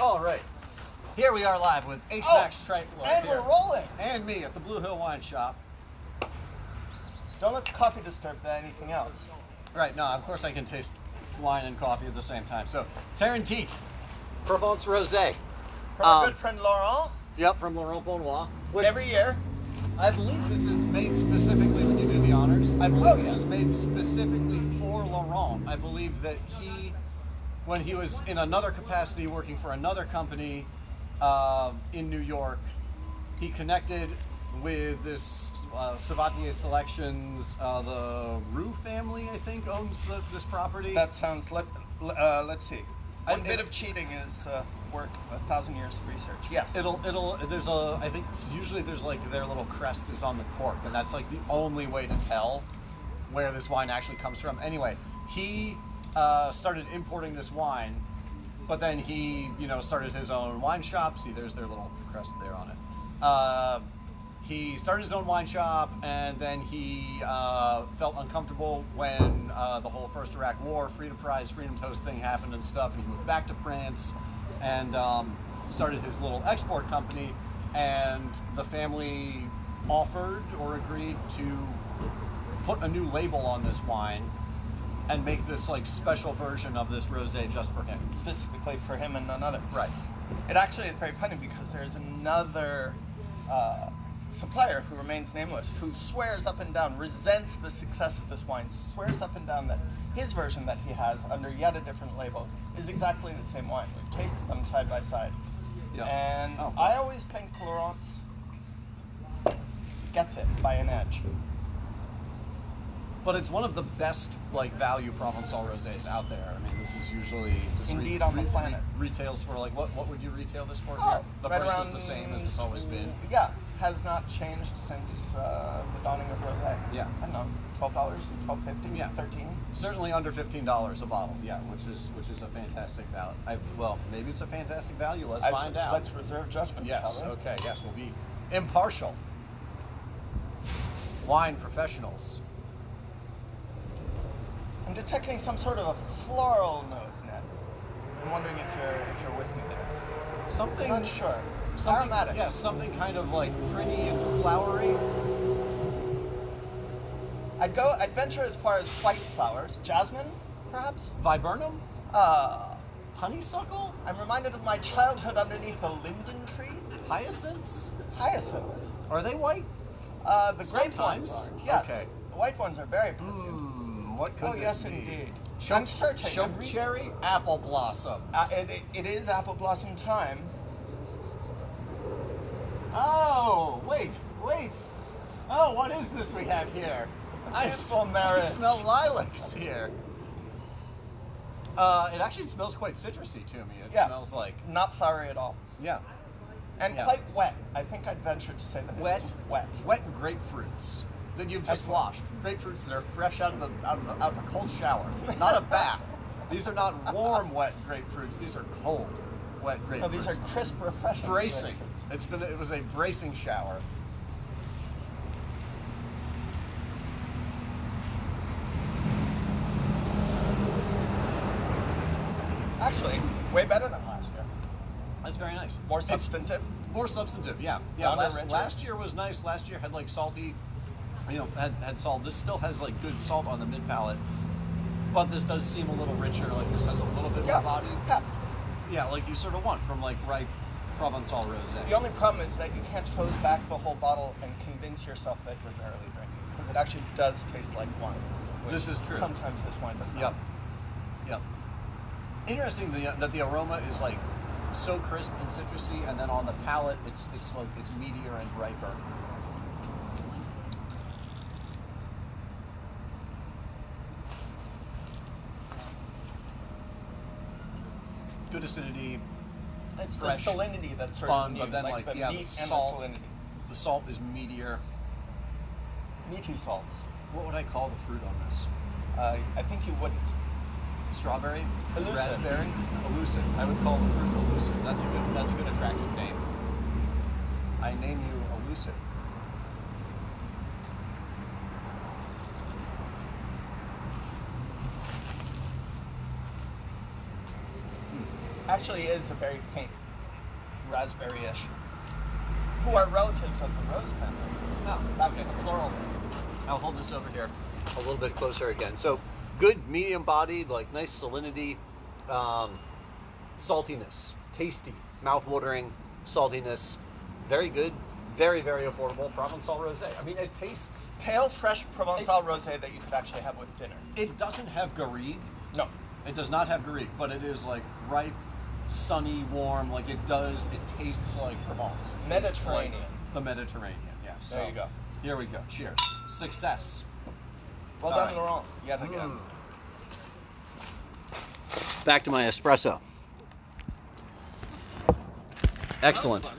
All right. Here we are live with H-Max Trifler. And we're rolling. And me at the Blue Hill Wine Shop. Don't let the coffee disturb anything else. Right, no, of course I can taste wine and coffee at the same time. So, Teres, Provence Rosé. From our good friend Laurent. Yep, from Laurent Bonnois. Which every year. I believe this is made specifically, when you do the honors, I believe this is made specifically for Laurent. I believe that he, when he was in another capacity working for another company in New York, he connected with this Savatier Selections. The Roux family, I think, owns this property. That sounds, let's see. One bit of cheating is worth 1,000 years of research. Yes. I think usually there's like their little crest is on the cork, and that's like the only way to tell where this wine actually comes from. Anyway, he started importing this wine, but then he, started his own wine shop. See, there's their little crest there on it. He started his own wine shop, and then he felt uncomfortable when the whole First Iraq War, Freedom Prize, Freedom Toast thing happened and stuff, and he moved back to France and started his little export company, and the family offered or agreed to put a new label on this wine and make this like special version of this rosé just for him. Specifically for him and none other. Right. It actually is very funny because there's another supplier who remains nameless, who swears up and down, resents the success of this wine, swears up and down that his version that he has under yet a different label is exactly the same wine. We've tasted them side by side. Yeah. And I always think Laurent's gets it by an edge. But it's one of the best value Provençal rosés out there. I mean, this is usually indeed on the planet. Retails for what would you retail this for? Oh, here? The right price is the same as it's always been. Yeah, has not changed since the dawning of rosé. Yeah, I don't know, $12, $12.50, yeah, $13. Certainly under $15 a bottle. Yeah, which is a fantastic value. Well, maybe it's a fantastic value. Let's find out. Let's reserve judgment. Yes. Shall we? Okay. Yes, we'll be impartial. Wine professionals. I'm detecting some sort of a floral note, Ned. I'm wondering if you're with me there. Something. I'm not sure. Something, aromatic. Yeah, something kind of pretty and flowery. I'd venture as far as white flowers. Jasmine, perhaps? Viburnum? Honeysuckle? I'm reminded of my childhood underneath a linden tree. Hyacinths? Hyacinths. Are they white? The grape ones aren't. Yes. Okay. The white ones are very perfumed. What could this yes, be? Indeed. I'm searching. Choke cherry, apple blossoms. It is apple blossom time. Oh, wait. Oh, what is this we have here? I smell lilacs here. It actually smells quite citrusy to me. It smells like... Not flowery at all. Yeah. And quite wet. I think I'd venture to say that it's wet. Wet grapefruits that you've just washed. Grapefruits that are fresh out of a cold shower. Not a bath. These are not warm, wet grapefruits. These are cold, wet grapefruits. No, these are crisp, refreshing bracing. Grapefruits. It was a bracing shower. Actually, way better than last year. That's very nice. More substantive. More substantive, yeah. Last year was nice. Last year had salty, had salt. This still has good salt on the mid palate, but this does seem a little richer. This has a little bit more body. Yeah. Yeah, like you sort of want from ripe Provençal rosé. The only problem is that you can't close back the whole bottle and convince yourself that you're barely drinking, because it actually does taste like wine. This is true. Sometimes this wine does not. Yep. Interesting that the aroma is so crisp and citrusy, and then on the palate it's meatier and riper. Good acidity. It's fresh, the salinity that's sort fun, of new, but then the meat the and salt. the salinity. The salt is meatier. Meaty salts. What would I call the fruit on this? I think you wouldn't. Strawberry? Elucid. Raspberry? Elucid. I would call the fruit elucid. That's a good attractive name. I name you elucid. actually is a very faint raspberry-ish, who are relatives of the rose family. Oh, okay. Floral. I'll hold this over here a little bit closer again. So good medium-bodied, like nice salinity, saltiness, tasty, mouth-watering saltiness, very good, very, very affordable Provençal rosé. I mean, it tastes... Pale, fresh Provençal rosé that you could actually have with dinner. It doesn't have garrigue. No. It does not have garrigue, but it is like ripe, sunny, warm. Like it tastes like Provence. It tastes Mediterranean. Like the Mediterranean, yeah. So There you go. Here we go. Cheers. Success. Well All done, right. Laurent. Yet again. Back to my espresso. Excellent.